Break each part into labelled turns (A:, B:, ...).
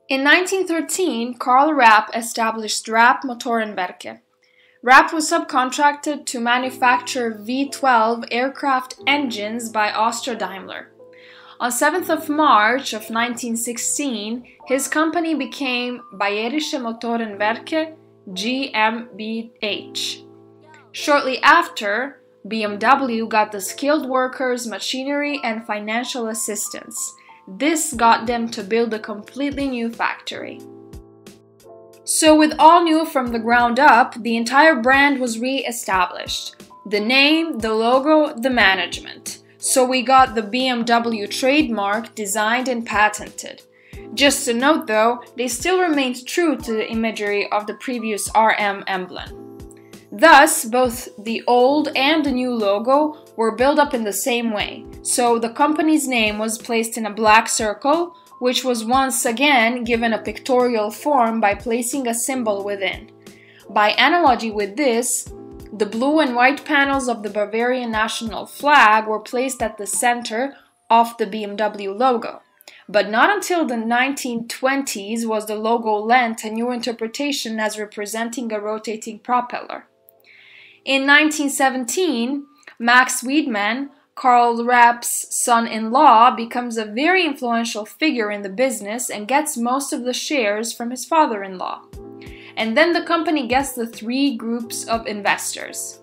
A: In 1913, Karl Rapp established Rapp Motoren Werke. Rapp was subcontracted to manufacture V-12 aircraft engines by Austria-Daimler. On 7th of March of 1916, his company became Bayerische Motoren Werke GmbH. Shortly after, BMW got the skilled workers, machinery, and financial assistance. This got them to build a completely new factory. So with all new from the ground up, the entire brand was re-established. The name, the logo, the management. So we got the BMW trademark designed and patented. Just a note though, they still remained true to the imagery of the previous RM emblem. Thus, both the old and the new logo were built up in the same way. So the company's name was placed in a black circle, which was once again given a pictorial form by placing a symbol within. By analogy with this, the blue and white panels of the Bavarian national flag were placed at the center of the BMW logo. But not until the 1920s was the logo lent a new interpretation as representing a rotating propeller. In 1917, Max Wiedemann, Karl Rapp's son-in-law, becomes a very influential figure in the business and gets most of the shares from his father-in-law. And then the company gets the three groups of investors.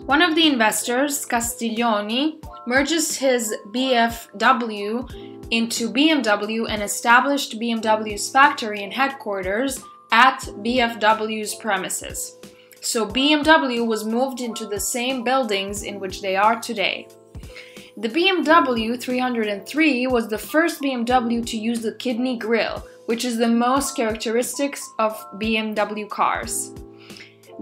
A: One of the investors, Castiglioni, merges his BFW into BMW and established BMW's factory and headquarters at BFW's premises. So BMW was moved into the same buildings in which they are today. The BMW 303 was the first BMW to use the kidney grille, which is the most characteristic of BMW cars.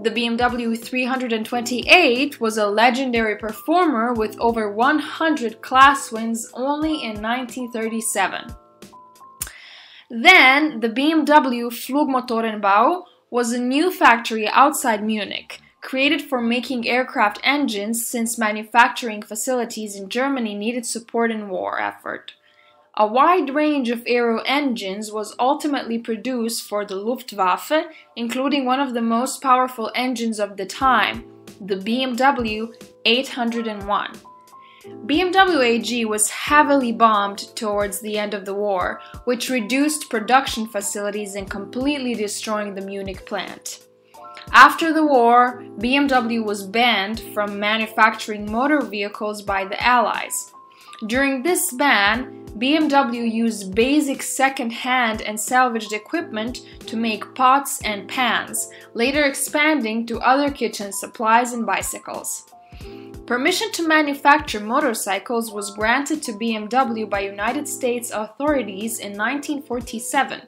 A: The BMW 328 was a legendary performer with over 100 class wins only in 1937. Then the BMW Flugmotorenbau was a new factory outside Munich, created for making aircraft engines since manufacturing facilities in Germany needed support in war effort. A wide range of aero engines was ultimately produced for the Luftwaffe, including one of the most powerful engines of the time, the BMW 801. BMW AG was heavily bombed towards the end of the war, which reduced production facilities and completely destroying the Munich plant. After the war, BMW was banned from manufacturing motor vehicles by the Allies. During this ban, BMW used basic second-hand and salvaged equipment to make pots and pans, later expanding to other kitchen supplies and bicycles. Permission to manufacture motorcycles was granted to BMW by United States authorities in 1947,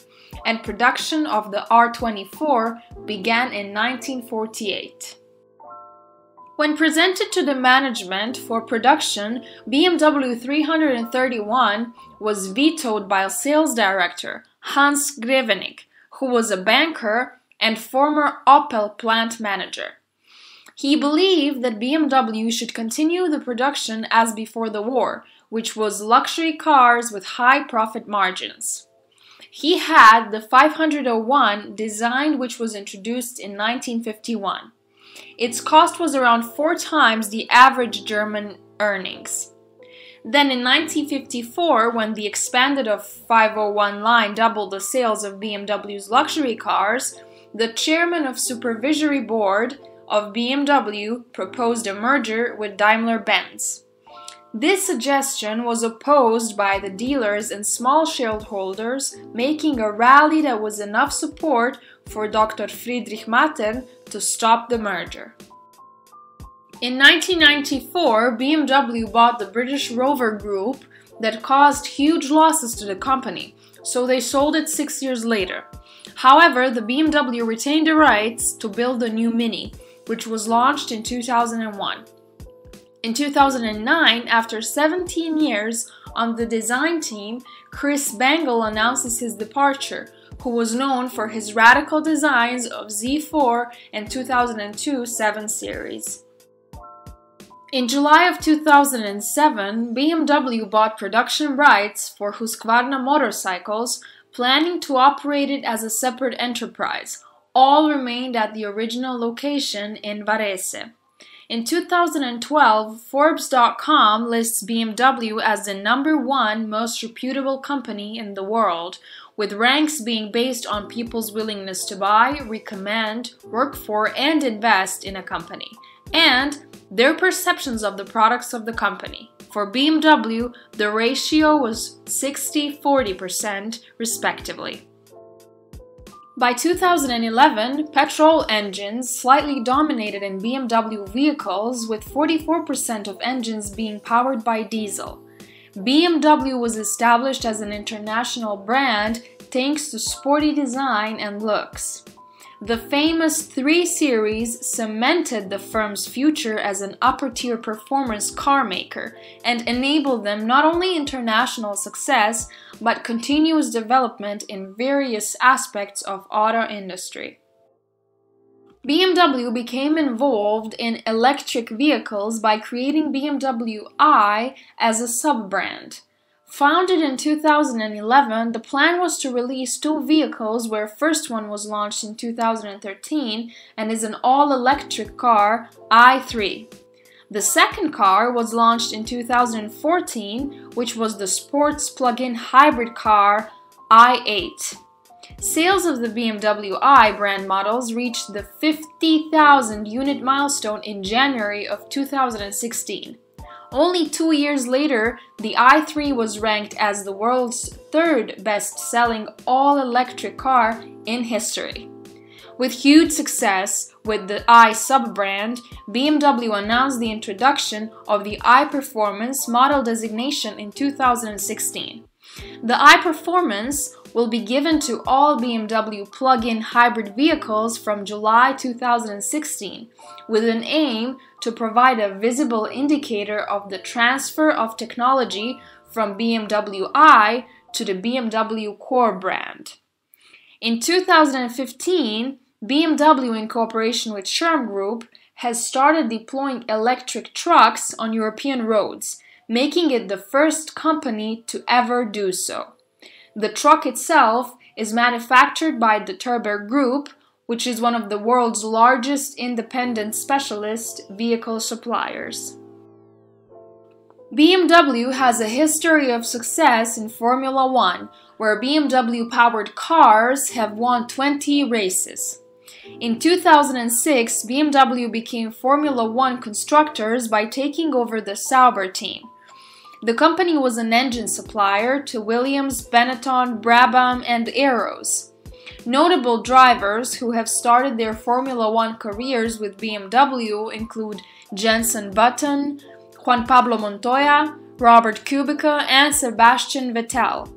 A: and production of the R24 began in 1948. When presented to the management for production, BMW 331 was vetoed by a sales director, Hans Grevenig, who was a banker and former Opel plant manager. He believed that BMW should continue the production as before the war, which was luxury cars with high profit margins. He had the 501 designed, which was introduced in 1951. Its cost was around 4 times the average German earnings. Then in 1954, when the expanded of 501 line doubled the sales of BMW's luxury cars, the chairman of supervisory board of BMW proposed a merger with Daimler-Benz. This suggestion was opposed by the dealers and small shareholders, making a rally that was enough support for Dr. Friedrich Matter to stop the merger. In 1994, BMW bought the British Rover Group that caused huge losses to the company, so they sold it 6 years later. However, the BMW retained the rights to build the new Mini, which was launched in 2001. In 2009, after 17 years on the design team, Chris Bangle announces his departure, who was known for his radical designs of Z4 and 2002 7 Series. In July of 2007, BMW bought production rights for Husqvarna motorcycles planning to operate it as a separate enterprise. All remained at the original location in Varese. In 2012, Forbes.com lists BMW as the #1 most reputable company in the world, with ranks being based on people's willingness to buy, recommend, work for, and invest in a company, and their perceptions of the products of the company. For BMW, the ratio was 60-40%, respectively. By 2011, petrol engines slightly dominated in BMW vehicles, with 44% of engines being powered by diesel. BMW was established as an international brand thanks to sporty design and looks. The famous 3 Series cemented the firm's future as an upper-tier performance car maker and enabled them not only international success, but continuous development in various aspects of auto industry. BMW became involved in electric vehicles by creating BMW i as a sub-brand. Founded in 2011, the plan was to release 2 vehicles, where first one was launched in 2013 and is an all-electric car, i3. The second car was launched in 2014, which was the sports plug-in hybrid car, i8. Sales of the BMW i brand models reached the 50,000 unit milestone in January of 2016. Only 2 years later, the i3 was ranked as the world's 3rd best-selling all-electric car in history. With huge success with the i sub-brand, BMW announced the introduction of the i-Performance model designation in 2016. The i-Performance will be given to all BMW plug-in hybrid vehicles from July 2016, with an aim to provide a visible indicator of the transfer of technology from BMW i to the BMW core brand. In 2015, BMW, in cooperation with Sherm Group, has started deploying electric trucks on European roads, making it the first company to ever do so. The truck itself is manufactured by the Turber Group, which is one of the world's largest independent specialist vehicle suppliers. BMW has a history of success in Formula One, where BMW-powered cars have won 20 races. In 2006, BMW became Formula One constructors by taking over the Sauber team. The company was an engine supplier to Williams, Benetton, Brabham, and Arrows. Notable drivers who have started their Formula One careers with BMW include Jenson Button, Juan Pablo Montoya, Robert Kubica, and Sebastian Vettel.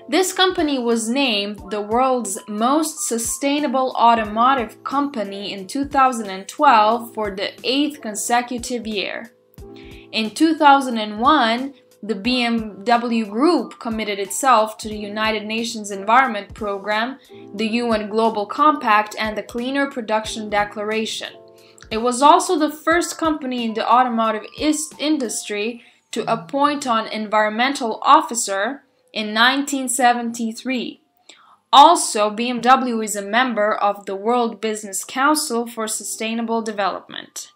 A: This company was named the world's most sustainable automotive company in 2012 for the 8th consecutive year. In 2001, the BMW Group committed itself to the United Nations Environment Programme, the UN Global Compact, and the Cleaner Production Declaration. It was also the first company in the automotive industry to appoint an environmental officer in 1973. Also, BMW is a member of the World Business Council for Sustainable Development.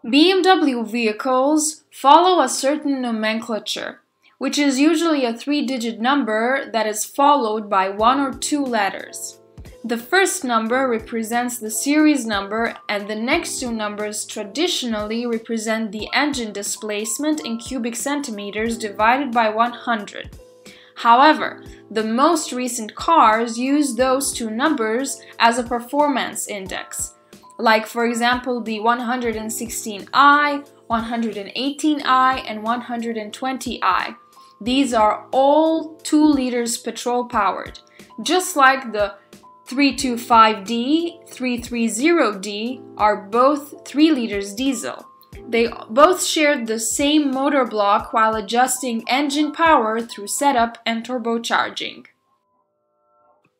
A: BMW vehicles follow a certain nomenclature, which is usually a 3-digit number that is followed by 1 or 2 letters. The first number represents the series number, and the next 2 numbers traditionally represent the engine displacement in cubic centimeters divided by 100. However, the most recent cars use those 2 numbers as a performance index, like for example the 116i, 118i, and 120i. These are all 2 liters petrol powered, just like the 325D, 330D are both 3 liters diesel. They both shared the same motor block while adjusting engine power through setup and turbocharging.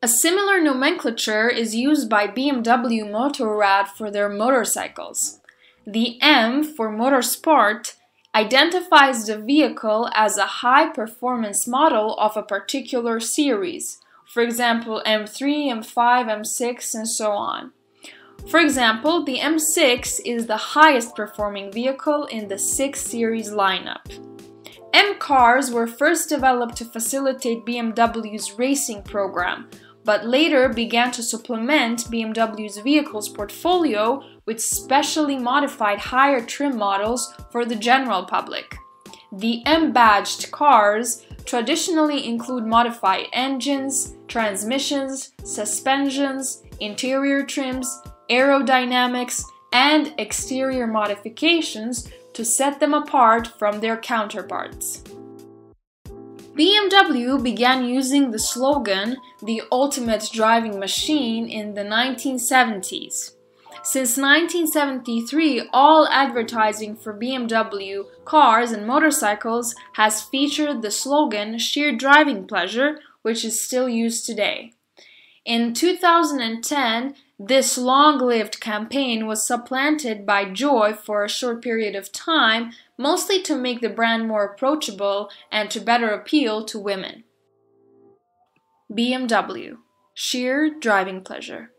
A: A similar nomenclature is used by BMW Motorrad for their motorcycles. The M for Motorsport identifies the vehicle as a high-performance model of a particular series, for example M3, M5, M6, and so on. For example, the M6 is the highest performing vehicle in the 6 series lineup. M cars were first developed to facilitate BMW's racing program, but later began to supplement BMW's vehicles portfolio with specially modified higher trim models for the general public. The M-badged cars traditionally include modified engines, transmissions, suspensions, interior trims, aerodynamics, and exterior modifications to set them apart from their counterparts. BMW began using the slogan, "the ultimate driving machine," in the 1970s. Since 1973, all advertising for BMW cars and motorcycles has featured the slogan "sheer driving pleasure," which is still used today. In 2010, this long-lived campaign was supplanted by Joy for a short period of time, mostly to make the brand more approachable and to better appeal to women. BMW, sheer driving pleasure.